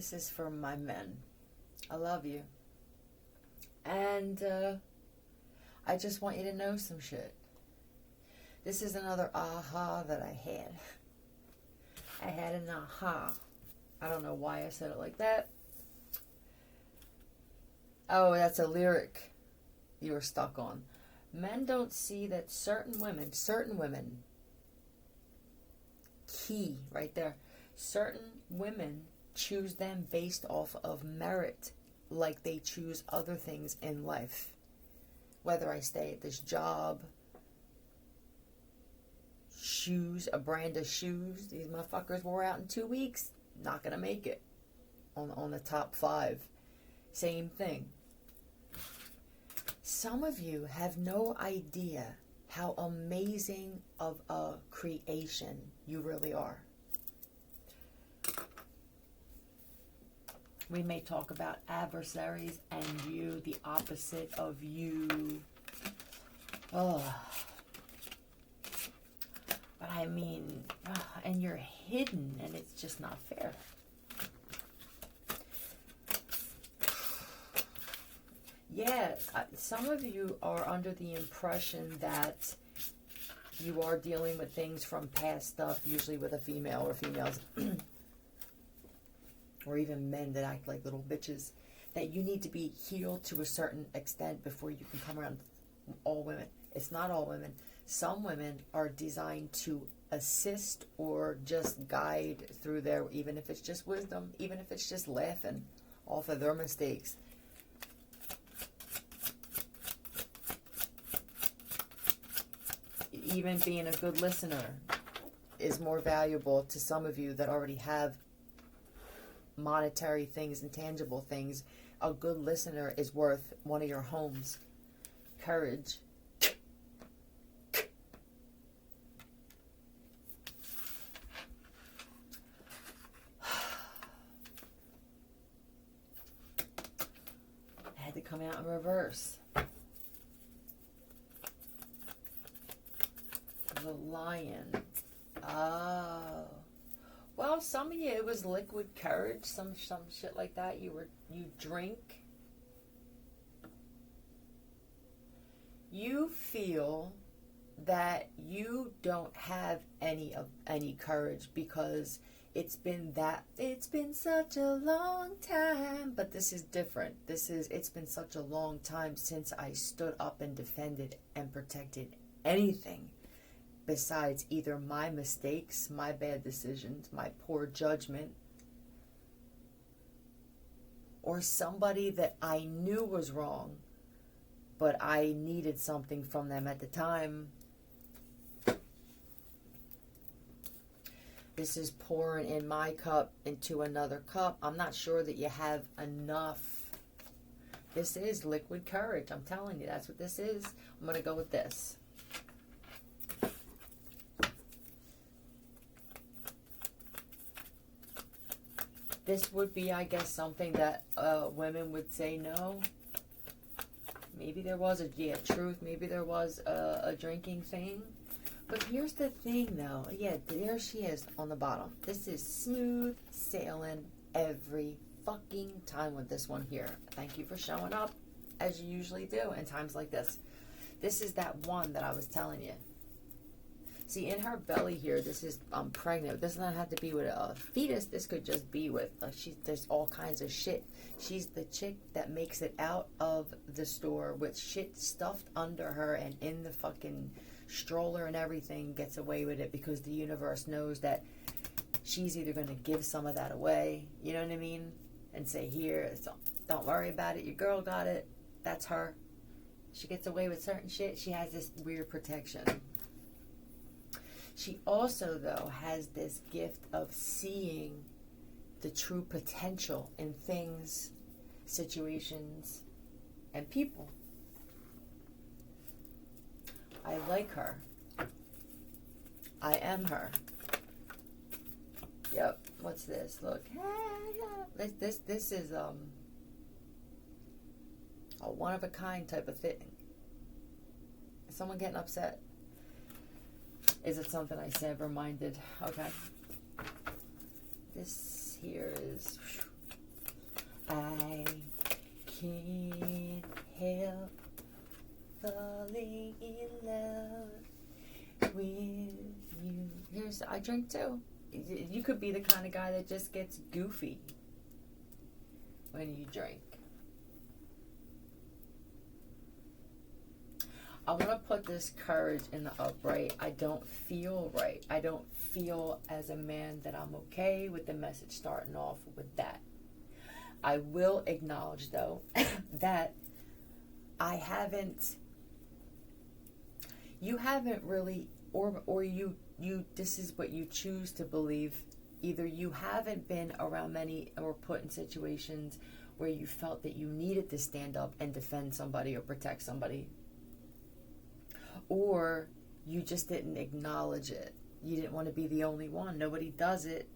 This is for my men. I love you. And I just want you to know some shit. This is another aha that I had. I had an aha. I don't know why I said it like that. Oh, that's a lyric you were stuck on. Men don't see that certain women, key right there, certain women choose them based off of merit, like they choose other things in life. Whether I stay at this job, shoes, a brand of shoes, these motherfuckers wore out in 2 weeks, not gonna make it on the top 5. Same thing. Some of you have no idea how amazing of a creation you really are. We may talk about adversaries and you, the opposite of you. Oh. But I mean, and you're hidden, and it's just not fair. Yeah, some of you are under the impression that you are dealing with things from past stuff, usually with a female or females, or even men that act like little bitches, that you need to be healed to a certain extent before you can come around all women. It's not all women. Some women are designed to assist or just guide through their, even if it's just wisdom, even if it's just laughing off of their mistakes. Even being a good listener is more valuable to some of you that already have monetary things and tangible things. A good listener is worth one of your homes. Courage. I had to come out in reverse. The lion. Oh. Well, some of you, it was liquid courage, some shit like that. You drink. You feel that you don't have any courage because it's been such a long time. But this is different. It's been such a long time since I stood up and defended and protected anything besides either my mistakes, my bad decisions, my poor judgment, or somebody that I knew was wrong, but I needed something from them at the time. This is pouring in my cup into another cup. I'm not sure that you have enough. This is liquid courage. I'm telling you, that's what this is. I'm going to go with this. This would be, I guess, something that women would say no. Maybe there was truth. Maybe there was a drinking thing. But here's the thing, though. Yeah, there she is on the bottom. This is smooth sailing every fucking time with this one here. Thank you for showing up, as you usually do in times like this. This is that one that I was telling you. See, in her belly here, this is, I'm pregnant. It does not have to be with a fetus. This could just be with, there's all kinds of shit. She's the chick that makes it out of the store with shit stuffed under her and in the fucking stroller and everything, gets away with it because the universe knows that she's either going to give some of that away, you know what I mean? And say, here, don't worry about it. Your girl got it. That's her. She gets away with certain shit. She has this weird protection. She also, though, has this gift of seeing the true potential in things, situations, and people. I like her. I am her. Yep. What's this? Look. This is a one-of-a-kind type of thing. Is someone getting upset? Is it something I said reminded? Okay. This here is I can't help falling in love with you. I drink too. You could be the kind of guy that just gets goofy when you drink. I want to put this courage in the upright. I don't feel right. I don't feel as a man that I'm okay with the message starting off with that. I will acknowledge, though, that you haven't really, or you, this is what you choose to believe. Either you haven't been around many or put in situations where you felt that you needed to stand up and defend somebody or protect somebody, or you just didn't acknowledge it. You didn't want to be the only one. Nobody does it.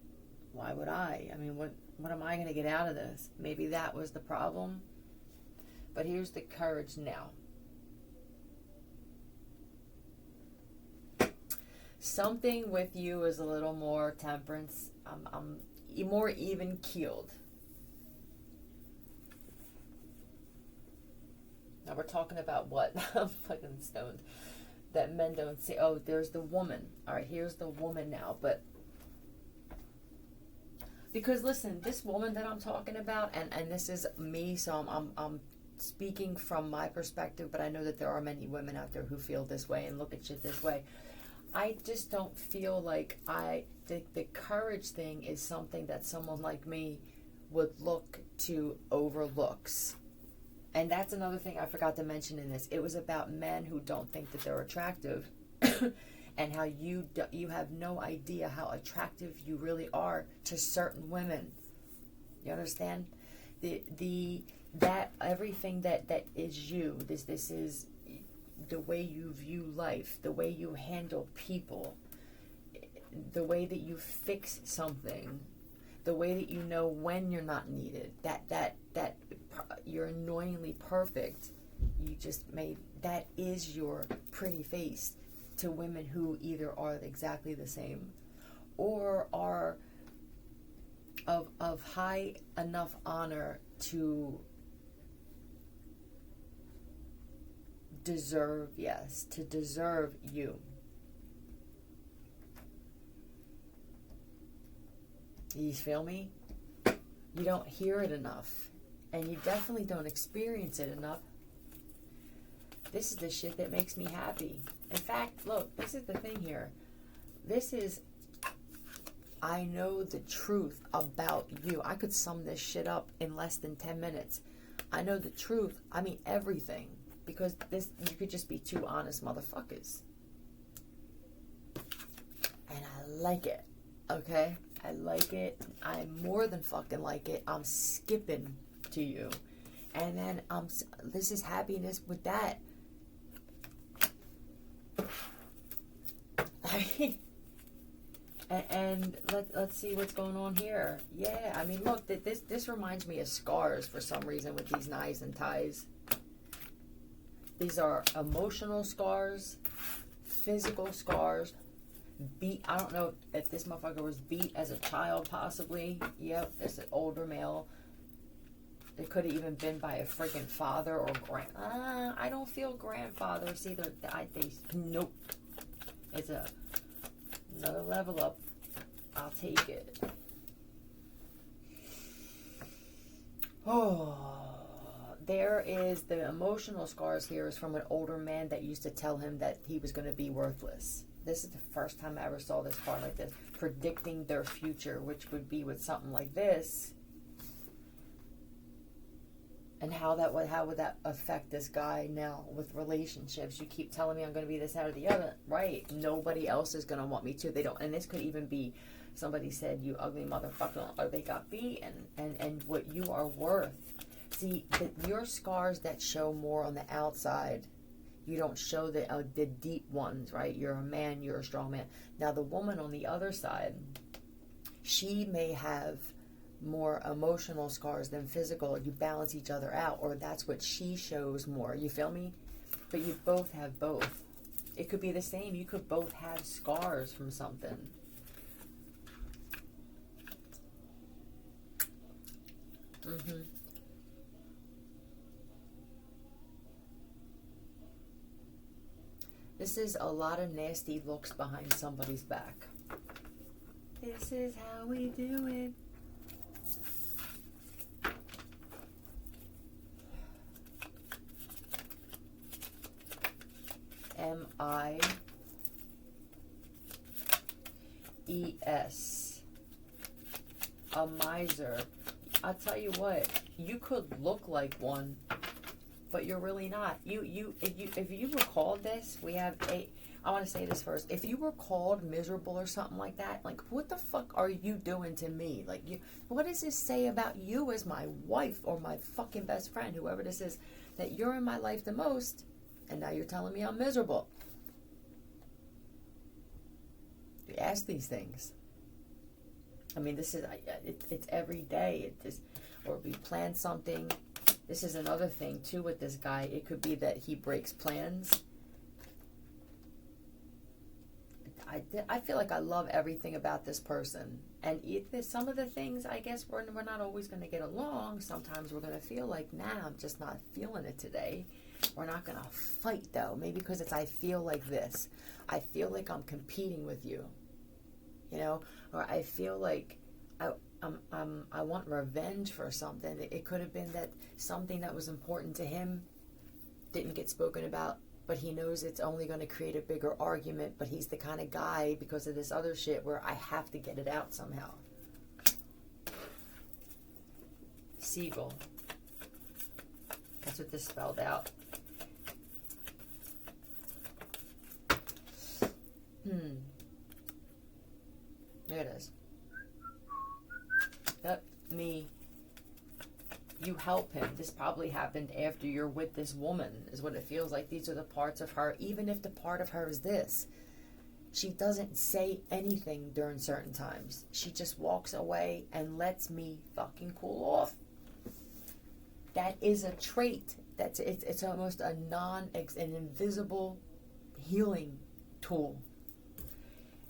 Why would I? I mean, what am I going to get out of this? Maybe that was the problem. But here's the courage now. Something with you is a little more temperance. I'm more even keeled. Now we're talking about what? I'm fucking stoned. That men don't see. Oh, there's the woman. All right, here's the woman now. But because listen, this woman that I'm talking about, and this is me, so I'm speaking from my perspective, but I know that there are many women out there who feel this way and look at shit this way. I just don't feel like the courage thing is something that someone like me would look to overlooks. And that's another thing I forgot to mention in this. It was about men who don't think that they're attractive and how you have no idea how attractive you really are to certain women. You understand? That everything that is you, this is the way you view life, the way you handle people, the way that you fix something, the way that you know when you're not needed, that you're annoyingly perfect. You just made that is your pretty face to women who either are exactly the same or are of high enough honor to deserve you. You feel me? You don't hear it enough. And you definitely don't experience it enough. This is the shit that makes me happy. In fact, look, this is the thing here. I know the truth about you. I could sum this shit up in less than 10 minutes. I know the truth. I mean everything. Because you could just be two honest motherfuckers. And I like it. Okay? I like it. I more than fucking like it. I'm skipping to you. And then this is happiness with that. And let's see what's going on here. Yeah, I mean, look, this reminds me of scars for some reason with these knives and ties. These are emotional scars, physical scars, I don't know if this motherfucker was beat as a child, possibly. Yep, it's an older male. It could have even been by a freaking father or I don't feel grandfathers either. Nope. It's another level up. I'll take it. Oh, there is the emotional scars here is from an older man that used to tell him that he was going to be worthless. This is the first time I ever saw this card like this. Predicting their future, which would be with something like this. And how would that affect this guy now with relationships? You keep telling me I'm going to be this, that, or the other. Right. Nobody else is going to want me to. They don't. And this could even be somebody said, you ugly motherfucker, or they got beat, and what you are worth. See, your scars that show more on the outside, you don't show the deep ones, right? You're a man, you're a strong man. Now, the woman on the other side, she may have more emotional scars than physical. You balance each other out, or that's what she shows more. You feel me? But you both have both. It could be the same. You could both have scars from something. This is a lot of nasty looks behind somebody's back. This is how we do it. M-I-E-S. A miser. I'll tell you what, you could look like one, but you're really not. If you were called this, I want to say this first. If you were called miserable or something like that, like, what the fuck are you doing to me? Like, what does this say about you as my wife or my fucking best friend, whoever this is, that you're in my life the most, and now you're telling me I'm miserable? You ask these things. I mean, this is, it's every day. Or we plan something. This is another thing, too, with this guy. It could be that he breaks plans. I feel like I love everything about this person. And some of the things, I guess, we're not always going to get along. Sometimes we're going to feel like, nah, I'm just not feeling it today. We're not going to fight, though. Maybe because I feel like this. I feel like I'm competing with you. You know? Or I feel like I want revenge for something. It could have been that something that was important to him didn't get spoken about, but he knows it's only going to create a bigger argument, but he's the kind of guy, because of this other shit, where I have to get it out somehow. Seagull. That's what this spelled out. There it is. Yep, me. You help him. This probably happened after you're with this woman, is what it feels like. These are the parts of her, even if the part of her is this. She doesn't say anything during certain times. She just walks away and lets me fucking cool off. That is a trait. It's almost an invisible healing tool.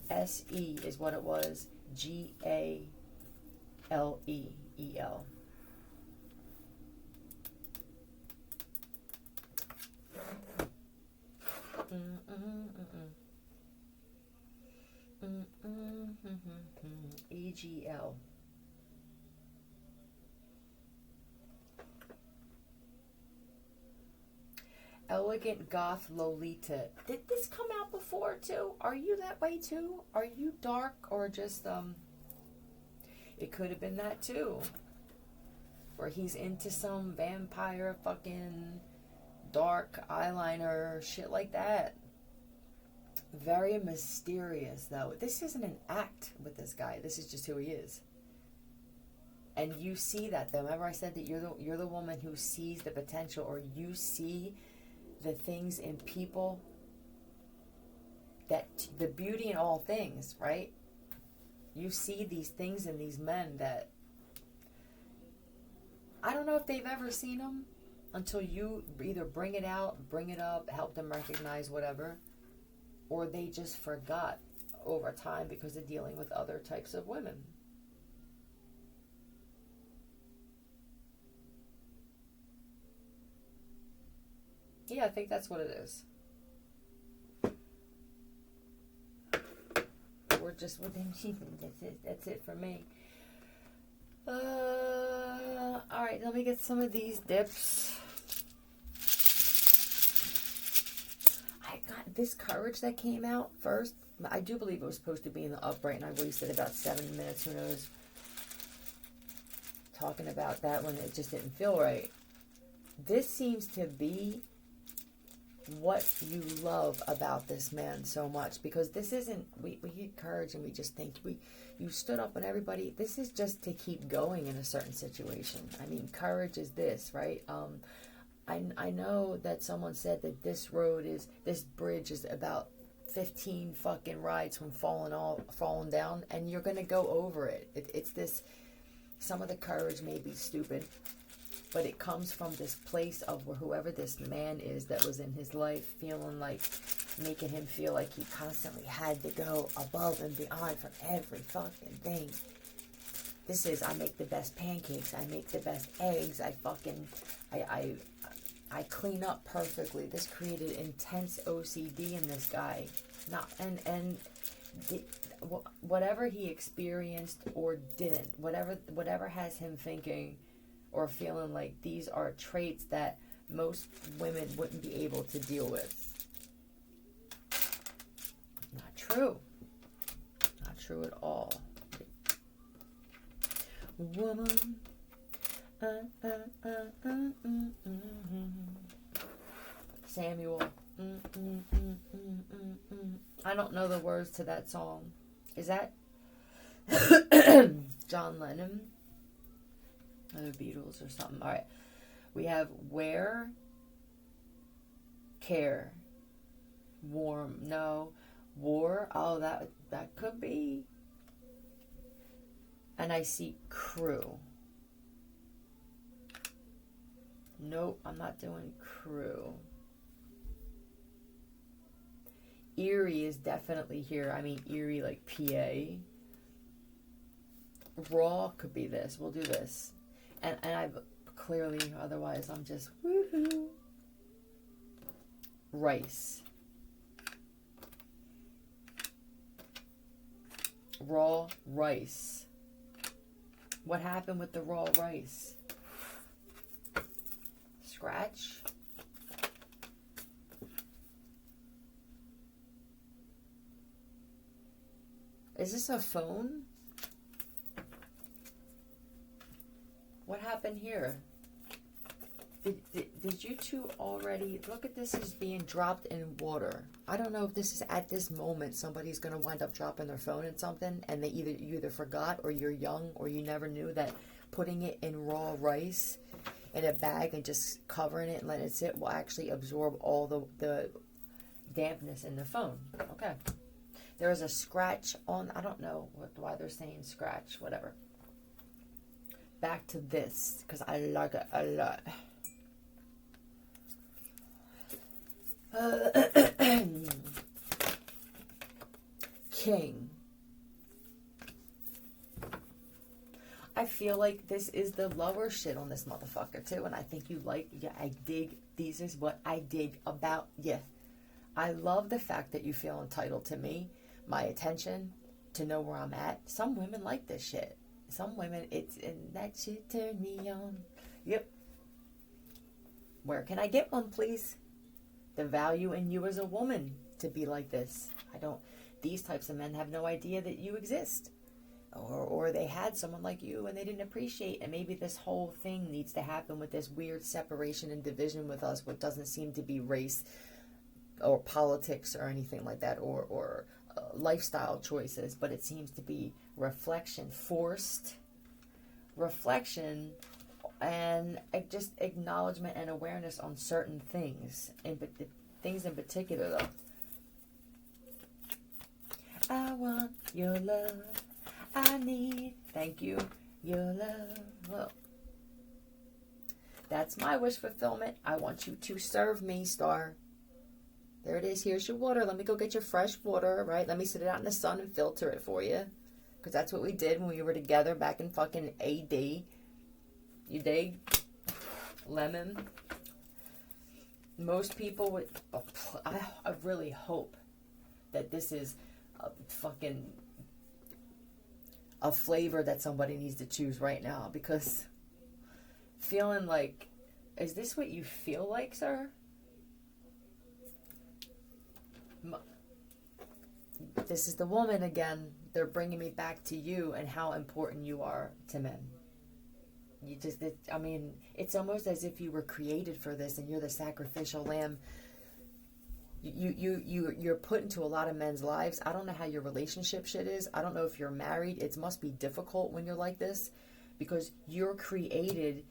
S-E is what it was. G-A-L-E-E-L. E-G-L. Elegant Goth Lolita. Did this come out before too? Are you that way too? Are you dark or just it could have been that too. Where he's into some vampire fucking dark eyeliner shit like that. Very mysterious though. This isn't an act with this guy. This is just who he is. And you see that though. Remember I said that you're the woman who sees the potential, or you see the things in people, that the beauty in all things, right? You see these things in these men that I don't know if they've ever seen them until you either bring it out, bring it up, help them recognize whatever, or they just forgot over time because of dealing with other types of women. Yeah, I think that's what it is. We're just within that's it for me. Alright, let me get some of these dips. I got this Courage that came out first. I do believe it was supposed to be in the upright, and I wasted about 7 minutes, who knows, talking about that when it just didn't feel right. This seems to be what you love about this man so much, because this isn't, we get Courage and we just think you stood up and everybody, this is just to keep going in a certain situation. I mean, Courage is this, right? I know that someone said that this bridge is about 15 fucking rides from falling down, and you're gonna go over it. It's this, some of the courage may be stupid, but it comes from this place of whoever this man is that was in his life, feeling like, making him feel like he constantly had to go above and beyond for every fucking thing. This is, I make the best pancakes, I make the best eggs, I I clean up perfectly. This created intense OCD in this guy. Not and the, whatever he experienced or didn't, whatever has him thinking or feeling like these are traits that most women wouldn't be able to deal with. Not true. Not true at all. Woman. Samuel. I don't know the words to that song. Is that John Lennon? Or the Beatles or something. Alright. We have wear, care, warm. No. War. Oh, that could be. And I see crew. Nope, I'm not doing crew. Eerie is definitely here. I mean, eerie like PA. Raw could be this. We'll do this. And I've clearly, otherwise I'm just woohoo. Rice. Raw rice. What happened with the raw rice? Scratch. Is this a phone? What happened here? Did you two already... Look at this as being dropped in water. I don't know if this is at this moment somebody's going to wind up dropping their phone in something and you either forgot or you're young or you never knew that putting it in raw rice in a bag and just covering it and letting it sit will actually absorb all the dampness in the phone. Okay. There is a scratch on... I don't know why they're saying scratch. Whatever. Back to this because I like it a lot. King. I feel like this is the lower shit on this motherfucker too, and I think you like, yeah, I dig, these is what I dig about, yeah. I love the fact that you feel entitled to me, my attention, to know where I'm at. Some women like this shit. Some women, and that shit turned me on. Yep. Where can I get one, please? The value in you as a woman to be like this. These types of men have no idea that you exist. Or they had someone like you and they didn't appreciate. And maybe this whole thing needs to happen with this weird separation and division with us, what doesn't seem to be race or politics or anything like that, or lifestyle choices, but it seems to be reflection, forced reflection, and just acknowledgement and awareness on certain things, things in particular though. I want your love, I need, thank you, your love. Well, that's my wish fulfillment. I want you to serve me, star. There it is. Here's your water. Let me go get your fresh water, right? Let me sit it out in the sun and filter it for you. Because that's what we did when we were together back in fucking AD. You dig? Lemon. Most people would... I really hope that this is a flavor that somebody needs to choose right now. Because feeling like... Is this what you feel like, sir? This is the woman again. They're bringing me back to you and how important you are to men. It's almost as if you were created for this and you're the sacrificial lamb. You're put into a lot of men's lives. I don't know how your relationship shit is. I don't know if you're married. It must be difficult when you're like this because you're created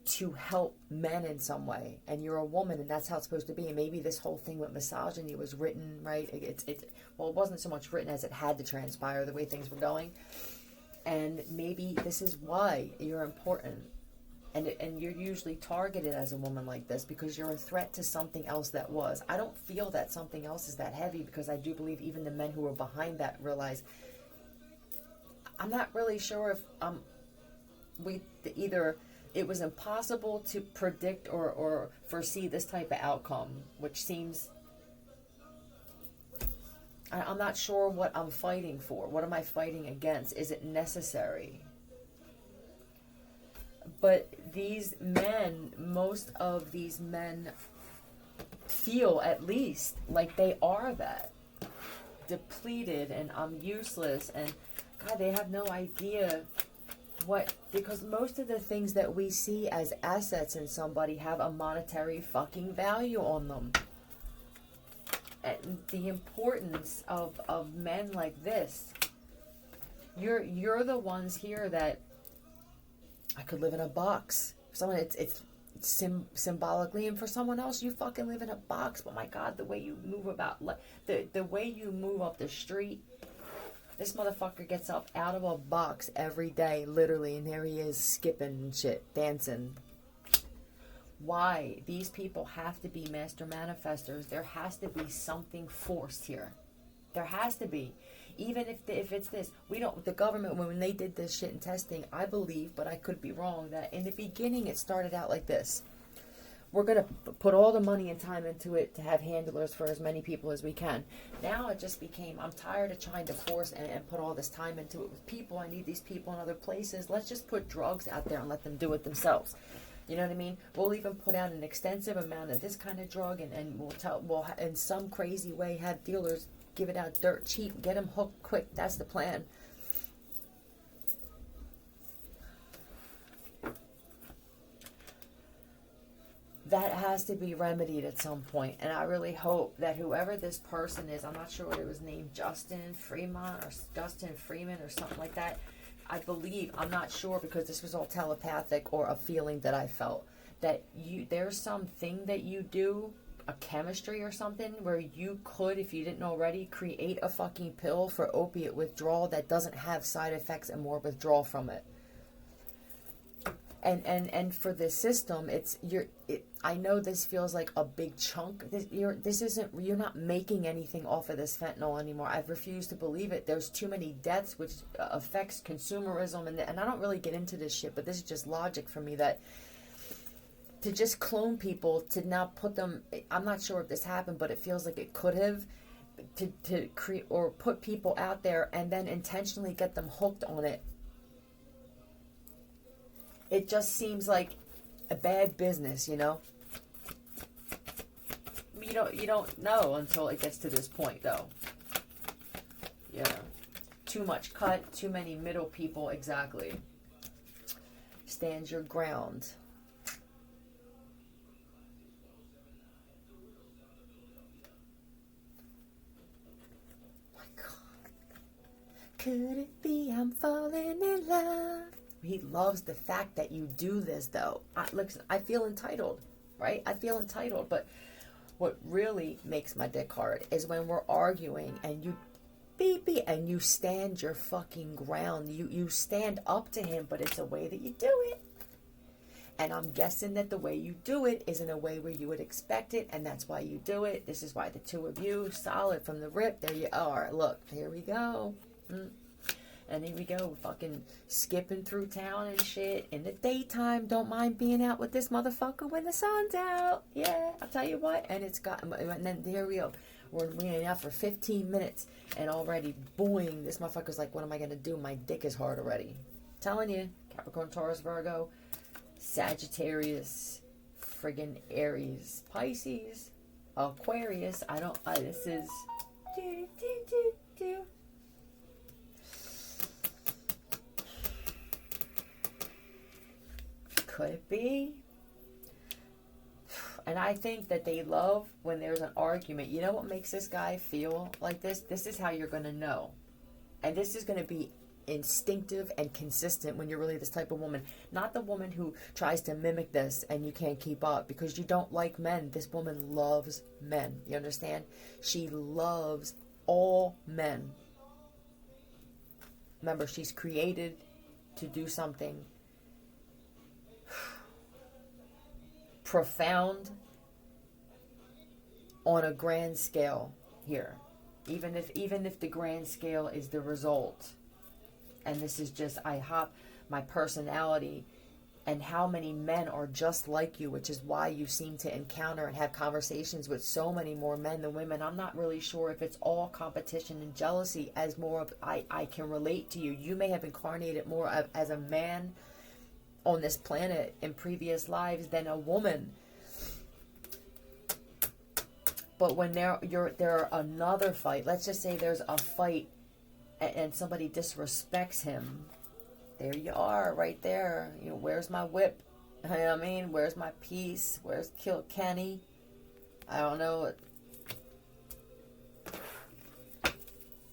to help men in some way, and you're a woman, and that's how it's supposed to be. And maybe this whole thing with misogyny was written, right? It wasn't so much written as it had to transpire the way things were going. And maybe this is why you're important, and you're usually targeted as a woman like this because you're a threat to something else that was. I don't feel that something else is that heavy because I do believe even the men who are behind that realize. I'm not really sure if we either it was impossible to predict or foresee this type of outcome, which seems, I'm not sure what I'm fighting for. What am I fighting against? Is it necessary? But these men, most of these men feel at least like they are that. Depleted, and I'm useless, and God, they have no idea what, because most of the things that we see as assets in somebody have a monetary fucking value on them. And the importance of men like this, you're the ones here that I could live in a box. For someone, it's symbolically, and for someone else, you fucking live in a box. But my God, the way you move about, the way you move up the street, this motherfucker gets up out of a box every day, literally, and there he is skipping and shit, dancing. Why? These people have to be master manifestors. There has to be something forced here. There has to be. Even if it's this, the government, when they did this shit in testing, I believe, but I could be wrong, that in the beginning it started out like this. We're going to put all the money and time into it to have handlers for as many people as we can. Now it just became, I'm tired of trying to force and put all this time into it with people. I need these people in other places. Let's just put drugs out there and let them do it themselves. You know what I mean? We'll even put out an extensive amount of this kind of drug, and we'll in some crazy way have dealers give it out dirt cheap, get them hooked quick. That's the plan. That has to be remedied at some point, and I really hope that whoever this person is, I'm not sure what it was named, Justin Freeman or something like that. I believe, I'm not sure because this was all telepathic or a feeling that I felt, that there's something that you do, a chemistry or something, where you could, if you didn't already, create a fucking pill for opiate withdrawal that doesn't have side effects and more withdrawal from it. And for this system, I know this feels like a big chunk. You're not making anything off of this fentanyl anymore. I've refused to believe it. There's too many deaths, which affects consumerism, and I don't really get into this shit, but this is just logic for me, that to just clone people, to now put them, I'm not sure if this happened, but it feels like it could have, to create or put people out there and then intentionally get them hooked on it. It just seems like a bad business, you know? You don't know until it gets to this point, though. Yeah. Too much cut, too many middle people, exactly. Stand your ground. My God. Could it be I'm falling in love? He loves the fact that you do this, though. I feel entitled, right? I feel entitled, but what really makes my dick hard is when we're arguing and you beep and you stand your fucking ground. You stand up to him, but it's a way that you do it. And I'm guessing that the way you do it is in a way where you would expect it, and that's why you do it. This is why the two of you, solid from the rip, there you are. Look, here we go. And here we go, fucking skipping through town and shit. In the daytime, don't mind being out with this motherfucker when the sun's out. Yeah, I'll tell you what. And and then there we go. We're in out for 15 minutes. And already, boing, this motherfucker's like, what am I going to do? My dick is hard already. Telling you, Capricorn, Taurus, Virgo, Sagittarius, friggin' Aries, Pisces, Aquarius. This is... Could it be? And I think that they love when there's an argument. You know what makes this guy feel like this? This is how you're going to know. And this is going to be instinctive and consistent when you're really this type of woman. Not the woman who tries to mimic this and you can't keep up because you don't like men. This woman loves men. You understand? She loves all men. Remember, she's created to do something profound on a grand scale here, even if the grand scale is the result, and this is just my personality and how many men are just like you, which is why you seem to encounter and have conversations with so many more men than women. I'm not really sure if it's all competition and jealousy, as more of I can relate to you. You may have incarnated more as a man on this planet in previous lives than a woman. But when there another fight, let's just say there's a fight and somebody disrespects him, there you are, right there. You know, where's my whip? You know what I mean? Where's my piece? Where's Kilkenny? I don't know.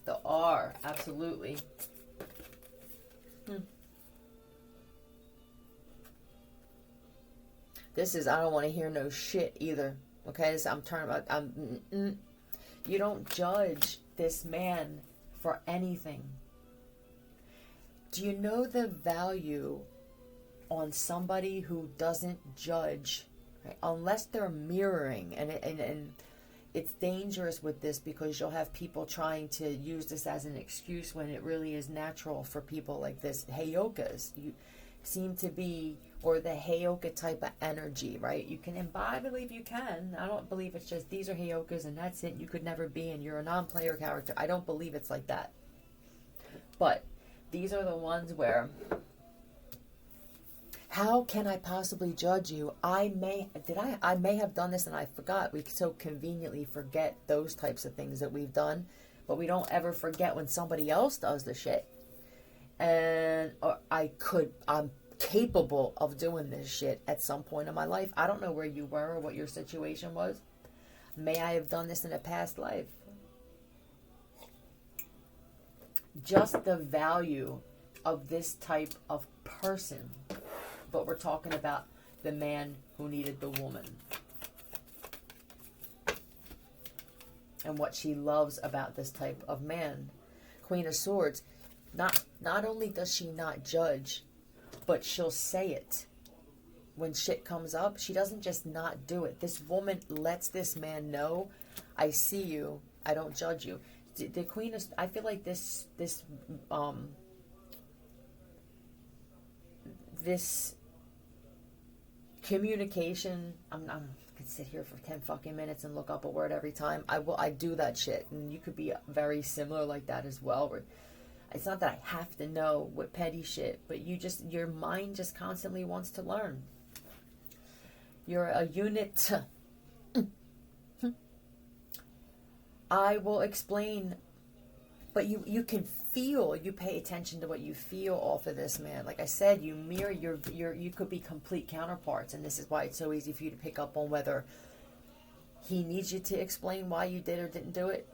The R, absolutely. This is, I don't want to hear no shit either. Okay, so I'm turning about, you don't judge this man for anything. Do you know the value on somebody who doesn't judge, right? Unless they're mirroring, and it's dangerous with this, because you'll have people trying to use this as an excuse when it really is natural for people like this. Heyokas, you seem to be, or the Heyoka type of energy, right? You can, and I believe you can. I don't believe it's just these are Heyokas and that's it. You could never be, and you're a non-player character. I don't believe it's like that. But these are the ones where, how can I possibly judge you? I may have done this and I forgot. We so conveniently forget those types of things that we've done, but we don't ever forget when somebody else does the shit. And I'm capable of doing this shit at some point in my life. I don't know where you were or what your situation was. May I have done this in a past life? Just the value of this type of person. But we're talking about the man who needed the woman. And what she loves about this type of man. Queen of Swords. Not only does she not judge, but she'll say it. When shit comes up, she doesn't just not do it. This woman lets this man know, I see you, I don't judge you. The Queen of, I feel like this communication, I could sit here for 10 fucking minutes and look up a word every time. I do that shit, and you could be very similar like that as well. Where it's not that I have to know what petty shit, but your mind just constantly wants to learn. You're a unit. I will explain, but you can feel, you pay attention to what you feel off of this man. Like I said, you mirror you could be complete counterparts, and this is why it's so easy for you to pick up on whether he needs you to explain why you did or didn't do it.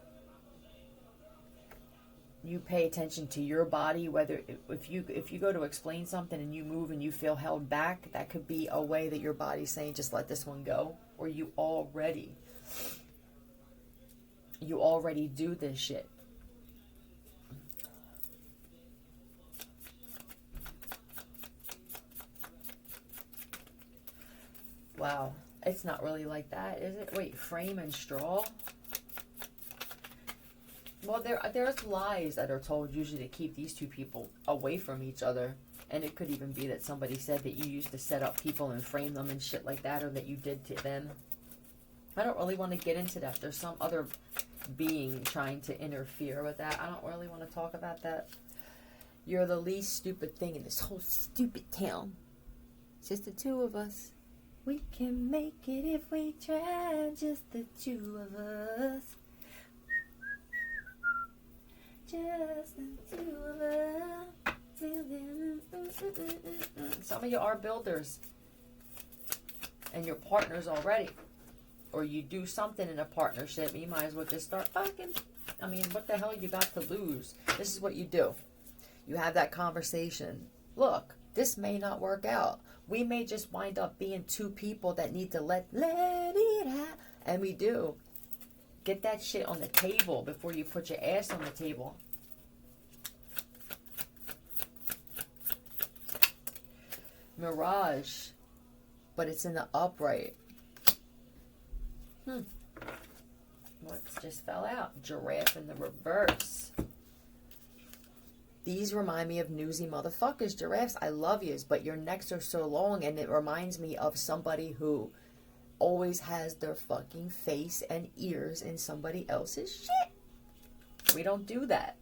You pay attention to your body, whether if you go to explain something and you move and you feel held back, that could be a way that your body's saying just let this one go, or you already do this shit. Wow, it's not really like that, is it? Wait, frame and straw? Well, there's lies that are told usually to keep these two people away from each other. And it could even be that somebody said that you used to set up people and frame them and shit like that, or that you did to them. I don't really want to get into that. There's some other being trying to interfere with that. I don't really want to talk about that. You're the least stupid thing in this whole stupid town. It's just the two of us. We can make it if we try, just the two of us. Just the two of us. Some of you are builders. And you're partners already. Or you do something in a partnership. You might as well just start fucking. I mean, what the hell you got to lose? This is what you do. You have that conversation. Look, this may not work out. We may just wind up being two people that need to let it out. And we do. Get that shit on the table before you put your ass on the table. Mirage. But it's in the upright. What just fell out? Giraffe in the reverse. These remind me of newsy motherfuckers. Giraffes, I love yous, but your necks are so long, and it reminds me of somebody who always has their fucking face and ears in somebody else's shit. We don't do that.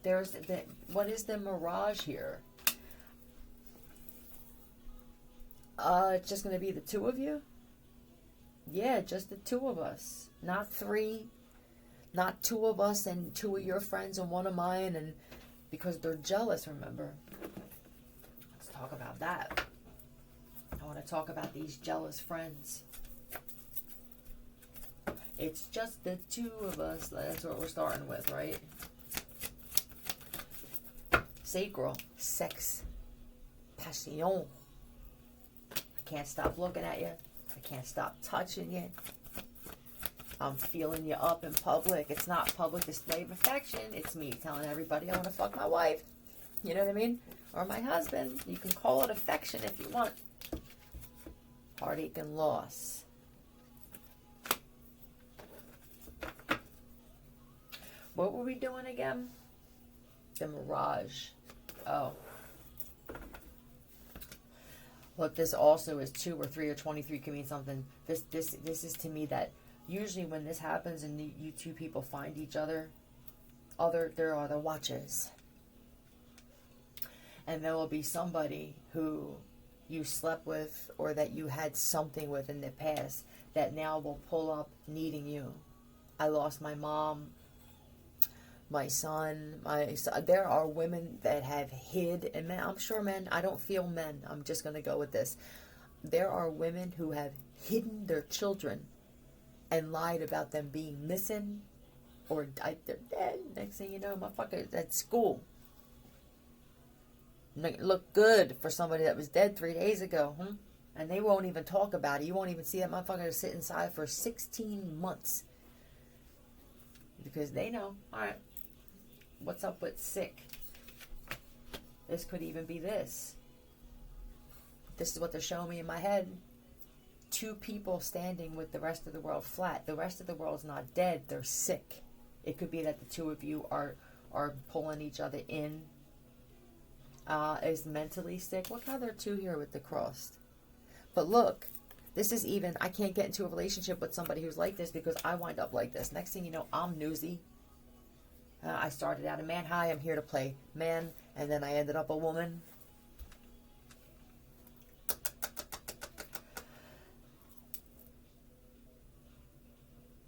There's the, what is the mirage here? It's just gonna be the two of you? Yeah, just the two of us. Not three. Not two of us and two of your friends and one of mine, and because they're jealous, remember? Let's talk about that. I want to talk about these jealous friends. It's just the two of us. That's what we're starting with, right? Sacral. Sex. Passion. I can't stop looking at you. I can't stop touching you. I'm feeling you up in public. It's not public display of affection. It's me telling everybody I want to fuck my wife. You know what I mean? Or my husband. You can call it affection if you want. Heartache and loss. What were we doing again? The mirage. Oh. Look, this also is 2 or 3 or 23 can mean something. This is to me that usually when this happens and you two people find each other, there are the watchers. And there will be somebody who you slept with or that you had something with in the past that now will pull up needing you. I lost my mom, my son, there are women that have hid, and men, I'm sure men, I don't feel men, I'm just going to go with this. There are women who have hidden their children and lied about them being missing or died, they're dead. Next thing you know, motherfucker at school. Look good for somebody that was dead 3 days ago, and they won't even talk about it. You won't even see that motherfucker sit inside for 16 months because they know, all right, what's up with sick? This could even be this. This is what they're showing me in my head. 2 people standing with the rest of the world flat. The rest of the world's not dead. They're sick. It could be that the two of you are pulling each other in. Is mentally sick. Look how there are 2 here with the cross. But look, this is even, I can't get into a relationship with somebody who's like this because I wind up like this. Next thing you know, I'm newsy. I started out a man. Hi, I'm here to play man. And then I ended up a woman.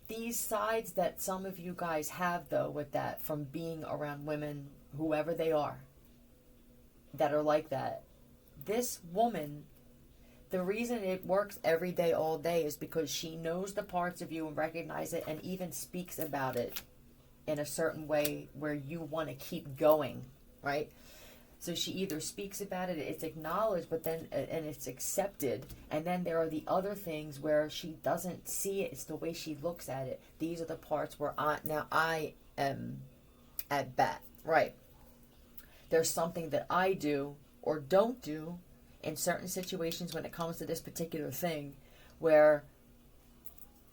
These sides that some of you guys have, though, with that, from being around women, whoever they are, that are like that. This woman, the reason it works every day, all day, is because she knows the parts of you and recognizes it and even speaks about it in a certain way where you want to keep going, right? So she either speaks about it, it's acknowledged, but then, and it's accepted. And then there are the other things where she doesn't see it. It's the way she looks at it. These are the parts where I am at bat, right? There's something that I do or don't do in certain situations when it comes to this particular thing where,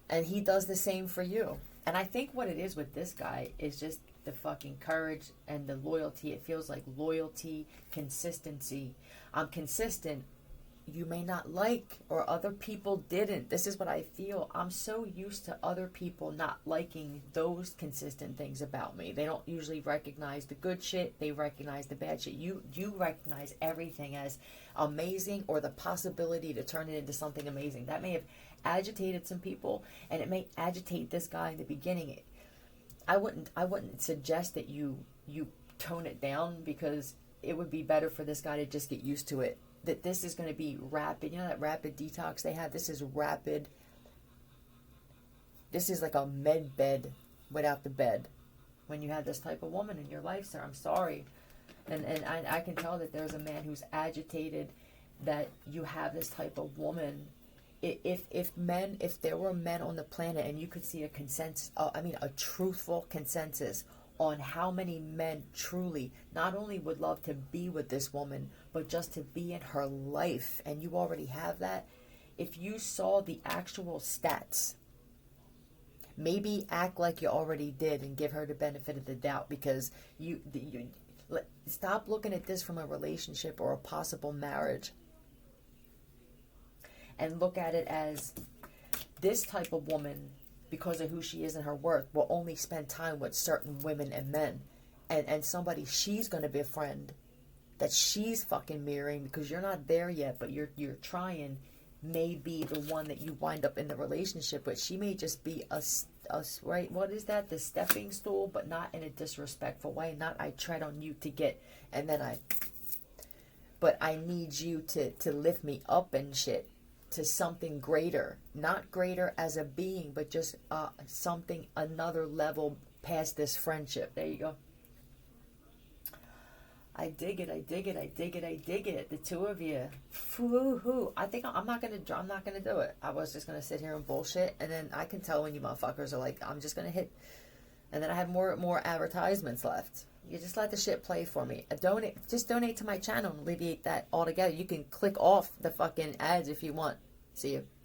and he does the same for you. And I think what it is with this guy is just the fucking courage and the loyalty. It feels like loyalty, consistency. I'm consistent. You may not like, or other people didn't. This is what I feel. I'm so used to other people not liking those consistent things about me. They don't usually recognize the good shit. They recognize the bad shit. You recognize everything as amazing or the possibility to turn it into something amazing. That may have agitated some people, and it may agitate this guy in the beginning. I wouldn't suggest that you tone it down, because it would be better for this guy to just get used to it. That this is going to be rapid. You know that rapid detox they have? This is rapid. This is like a med bed without the bed. When you have this type of woman in your life, sir, I'm sorry. And I can tell that there's a man who's agitated that you have this type of woman. If there were men on the planet and you could see a consensus, a truthful consensus on how many men truly not only would love to be with this woman, but just to be in her life, and you already have that. If you saw the actual stats, maybe act like you already did and give her the benefit of the doubt, because Stop looking at this from a relationship or a possible marriage, and look at it as this type of woman, because of who she is and her worth, will only spend time with certain women and men, and somebody she's going to befriend that she's fucking mirroring, because you're not there yet, but you're trying, may be the one that you wind up in the relationship with. She may just be a right, what is that, the stepping stool, but not in a disrespectful way, not I tread on you to get, and then but I need you to lift me up and shit to something greater, not greater as a being, but just something, another level past this friendship. There you go. I dig it. I dig it. I dig it. I dig it. The two of you. Woo-hoo. I think I'm not gonna do it. I was just gonna sit here and bullshit, and then I can tell when you motherfuckers are like, I'm just gonna hit, and then I have more advertisements left. You just let the shit play for me. Just donate to my channel and alleviate that altogether. You can click off the fucking ads if you want. See you.